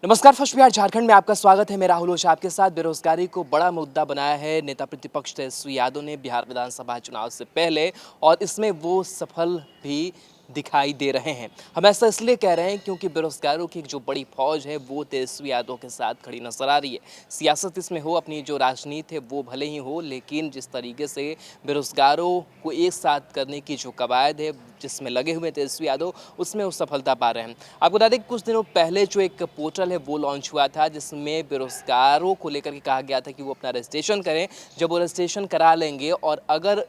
नमस्कार। फर्स्ट बिहार झारखंड में आपका स्वागत है। मैं राहुल ओझा आपके साथ। बेरोजगारी को बड़ा मुद्दा बनाया है नेता प्रतिपक्ष तेजस्वी यादव ने बिहार विधानसभा चुनाव से पहले, और इसमें वो सफल भी दिखाई दे रहे हैं। हम ऐसा इसलिए कह रहे हैं क्योंकि बेरोजगारों की एक जो बड़ी फौज है वो तेजस्वी यादव के साथ खड़ी नजर आ रही है। सियासत इसमें हो, अपनी जो राजनीति है वो भले ही हो, लेकिन जिस तरीके से बेरोजगारों को एक साथ करने की जो कवायद है जिसमें लगे हुए तेजस्वी यादव, उसमें वो सफलता पा रहे हैं। आपको बता दें कि कुछ दिनों पहले जो एक पोर्टल है वो लॉन्च हुआ था, जिसमें बेरोजगारों को लेकर के कहा गया था कि वो अपना रजिस्ट्रेशन करें। जब वो रजिस्ट्रेशन करा लेंगे और अगर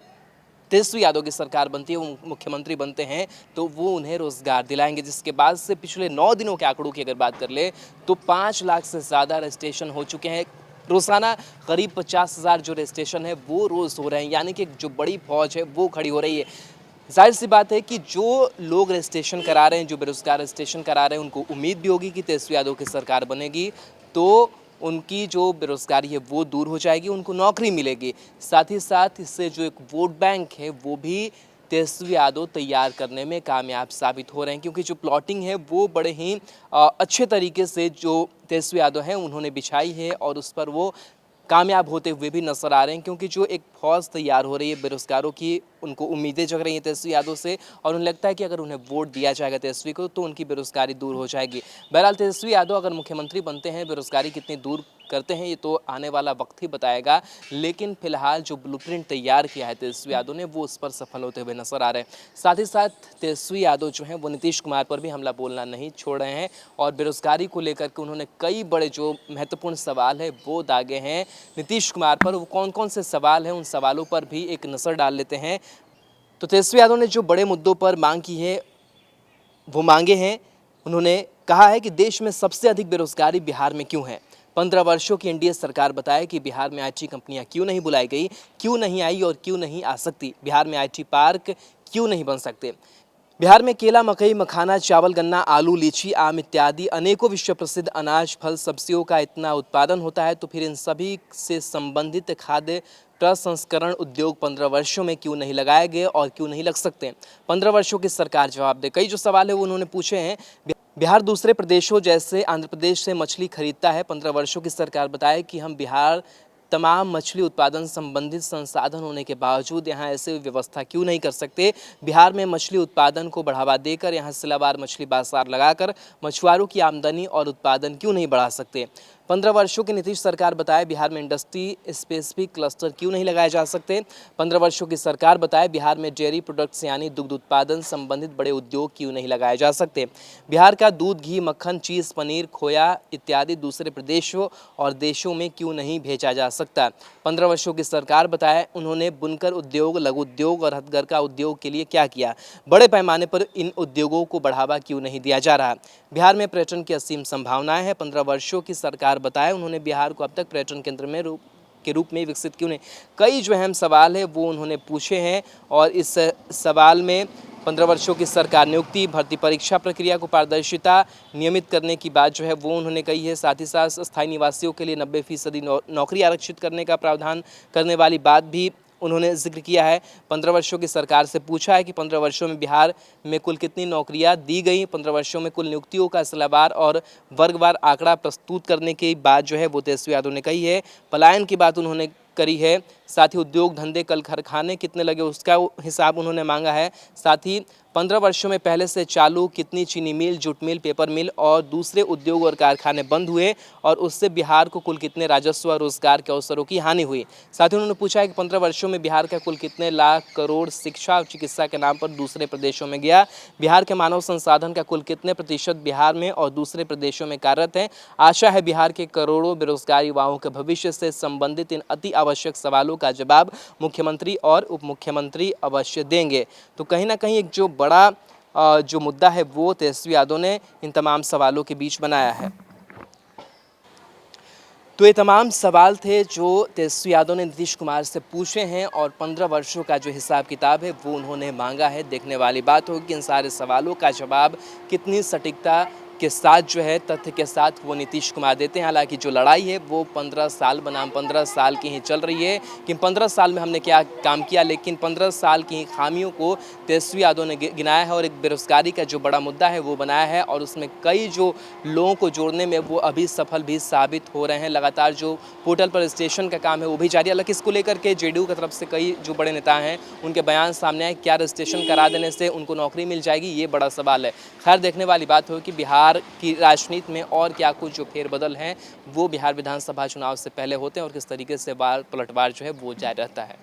तेजस्वी यादव की सरकार बनती है, वो मुख्यमंत्री बनते हैं, तो वो उन्हें रोजगार दिलाएंगे। जिसके बाद से पिछले 9 दिनों के आंकड़ों की अगर बात कर ले तो 5 लाख से ज़्यादा रजिस्ट्रेशन हो चुके हैं। रोज़ाना करीब 50,000 जो रजिस्ट्रेशन है वो रोज़ हो रहे हैं, यानी कि जो बड़ी फौज है वो खड़ी हो रही है। जाहिर सी बात है कि जो लोग रजिस्ट्रेशन करा रहे हैं, जो बेरोजगार रजिस्ट्रेशन करा रहे हैं, उनको उम्मीद भी होगी कि तेजस्वी यादव की सरकार बनेगी तो उनकी जो बेरोजगारी है वो दूर हो जाएगी, उनको नौकरी मिलेगी। साथ ही साथ इससे जो एक वोट बैंक है वो भी तेजस्वी यादव तैयार करने में कामयाब साबित हो रहे हैं, क्योंकि जो प्लॉटिंग है वो बड़े ही अच्छे तरीके से जो तेजस्वी यादव हैं उन्होंने बिछाई है, और उस पर वो कामयाब होते हुए भी नजर आ रहे हैं। क्योंकि जो एक फौज तैयार हो रही है बेरोजगारों की, उनको उम्मीदें जग रही हैं तेजस्वी यादव से, और उन्हें लगता है कि अगर उन्हें वोट दिया जाएगा तेजस्वी को तो उनकी बेरोजगारी दूर हो जाएगी। बहरहाल तेजस्वी यादव अगर मुख्यमंत्री बनते हैं, बेरोजगारी कितनी दूर करते हैं ये तो आने वाला वक्त ही बताएगा, लेकिन फिलहाल जो ब्लूप्रिंट तैयार किया है तेजस्वी यादव ने वो उस पर सफल होते हुए नजर आ रहे हैं। साथ ही साथ तेजस्वी यादव जो हैं वो नीतीश कुमार पर भी हमला बोलना नहीं छोड़ रहे हैं, और बेरोजगारी को लेकर के उन्होंने कई बड़े जो महत्वपूर्ण सवाल है वो दागे हैं नीतीश कुमार पर। वो कौन कौन से सवाल हैं, उन सवालों पर भी एक नज़र डाल लेते हैं। तो तेजस्वी यादव ने जो बड़े मुद्दों पर मांग की है वो मांगे हैं। उन्होंने कहा है कि देश में सबसे अधिक बेरोजगारी बिहार में क्यों है। 15 वर्षों की एनडीए सरकार बताए कि बिहार में आईटी कंपनियां क्यों नहीं बुलाई गई, क्यों नहीं आई और क्यों नहीं आ सकती। बिहार में आईटी पार्क क्यों नहीं बन सकते। बिहार में केला, मकई, मखाना, चावल, गन्ना, आलू, लीची, आम इत्यादि अनेकों विश्व प्रसिद्ध अनाज, फल, सब्जियों का इतना उत्पादन होता है, तो फिर इन सभी से संबंधित खाद्य प्रसंस्करण उद्योग 15 वर्षों में क्यों नहीं लगाए गए और क्यों नहीं लग सकते। 15 वर्षों की सरकार जवाब दे। कई जो सवाल है वो उन्होंने पूछे हैं। बिहार दूसरे प्रदेशों जैसे आंध्र प्रदेश से मछली खरीदता है। 15 वर्षों की सरकार बताए कि हम बिहार तमाम मछली उत्पादन संबंधित संसाधन होने के बावजूद यहाँ ऐसे व्यवस्था क्यों नहीं कर सकते। बिहार में मछली उत्पादन को बढ़ावा देकर यहाँ सिलाबार मछली बाजार लगाकर मछुआरों की आमदनी और उत्पादन क्यों नहीं बढ़ा सकते। 15 वर्षों की नीतीश सरकार बताए बिहार में इंडस्ट्री स्पेसिफिक क्लस्टर क्यों नहीं लगाए जा सकते। 15 वर्षों की सरकार बताए बिहार में डेयरी प्रोडक्ट्स यानी दुग्ध उत्पादन संबंधित बड़े उद्योग क्यों नहीं लगाए जा सकते। बिहार का दूध, घी, मक्खन, चीज़, पनीर, खोया इत्यादि दूसरे प्रदेशों और देशों में क्यों नहीं भेजा जा सकता। 15 वर्षों की सरकार बताए उन्होंने बुनकर उद्योग, लघु उद्योग और हथकरघा उद्योग के लिए क्या किया। बड़े पैमाने पर इन उद्योगों को बढ़ावा क्यों नहीं दिया जा रहा। बिहार में पर्यटन की असीम संभावनाएं हैं। 15 वर्षों की सरकार बताए उन्होंने बिहार को अब तक पर्यटन केंद्र में के रूप में विकसित क्यों नहीं। कई जो अहम सवाल है वो उन्होंने पूछे हैं, और इस सवाल में 15 वर्षों की सरकार नियुक्ति, भर्ती परीक्षा प्रक्रिया को पारदर्शिता नियमित करने की बात जो है वो उन्होंने कही है। साथ ही साथ स्थायी निवासियों के लिए 90% नौकरी आरक्षित करने का प्रावधान करने वाली बात भी उन्होंने जिक्र किया है। 15 वर्षों की सरकार से पूछा है कि 15 वर्षों में बिहार में कुल कितनी नौकरियां दी गई। 15 वर्षों में कुल नियुक्तियों का सिलसिलावार और वर्गवार आंकड़ा प्रस्तुत करने की बात जो है वो तेजस्वी यादव ने कही है। पलायन की बात उन्होंने करी है। साथ ही उद्योग धंधे, कल कारखाने कितने लगे उसका हिसाब उन्होंने मांगा है। साथ ही 15 वर्षों में पहले से चालू कितनी चीनी मिल, जूट मिल, पेपर मिल और दूसरे उद्योग और कारखाने बंद हुए, और उससे बिहार को कुल कितने राजस्व और रोजगार के अवसरों की हानि हुई। साथ ही उन्होंने पूछा है कि 15 वर्षों में बिहार का कुल कितने लाख करोड़ शिक्षा और चिकित्सा के नाम पर दूसरे प्रदेशों में गया। बिहार के मानव संसाधन का कुल कितने प्रतिशत बिहार में और दूसरे प्रदेशों में कार्यरत है। आशा है बिहार के करोड़ों बेरोजगार युवाओं के भविष्य से संबंधित इन अति आवश्यक सवालों का जवाब मुख्यमंत्री और उप मुख्यमंत्री अवश्य देंगे। तो कहीं ना कहीं एक जो बड़ा जो मुद्दा है वो तेजस्वी यादव ने इन तमाम सवालों के बीच बनाया है। तो ये तमाम सवाल थे जो तेजस्वी यादव ने नीतीश कुमार से पूछे हैं, और 15 वर्षों का जो हिसाब किताब है वो उन्होंने मांगा है। देखने वाली बात होगी कि इन सारे सवालों का जवाब कितनी सटीकता के साथ जो है, तथ्य के साथ वो नीतीश कुमार देते हैं। हालांकि जो लड़ाई है वो 15 साल बनाम 15 साल की ही चल रही है कि 15 साल में हमने क्या काम किया, लेकिन 15 साल की खामियों को तेजस्वी यादव ने गिनाया है और एक बेरोजगारी का जो बड़ा मुद्दा है वो बनाया है और उसमें कई जो लोगों को जोड़ने में वो अभी सफल भी साबित हो रहे हैं। लगातार जो पोर्टल पर रजिस्ट्रेशन का काम है वो भी जारी है। हालांकि इसको लेकर के जेडीयू की तरफ से कई जो बड़े नेता हैं उनके बयान सामने आए, क्या रजिस्ट्रेशन करा देने से उनको नौकरी मिल जाएगी, ये बड़ा सवाल है। खैर, देखने वाली बात हो कि बिहार की राजनीति में और क्या कुछ जो फेरबदल हैं वो बिहार विधानसभा चुनाव से पहले होते हैं और किस तरीके से पलटवार जो है वो जारी रहता है।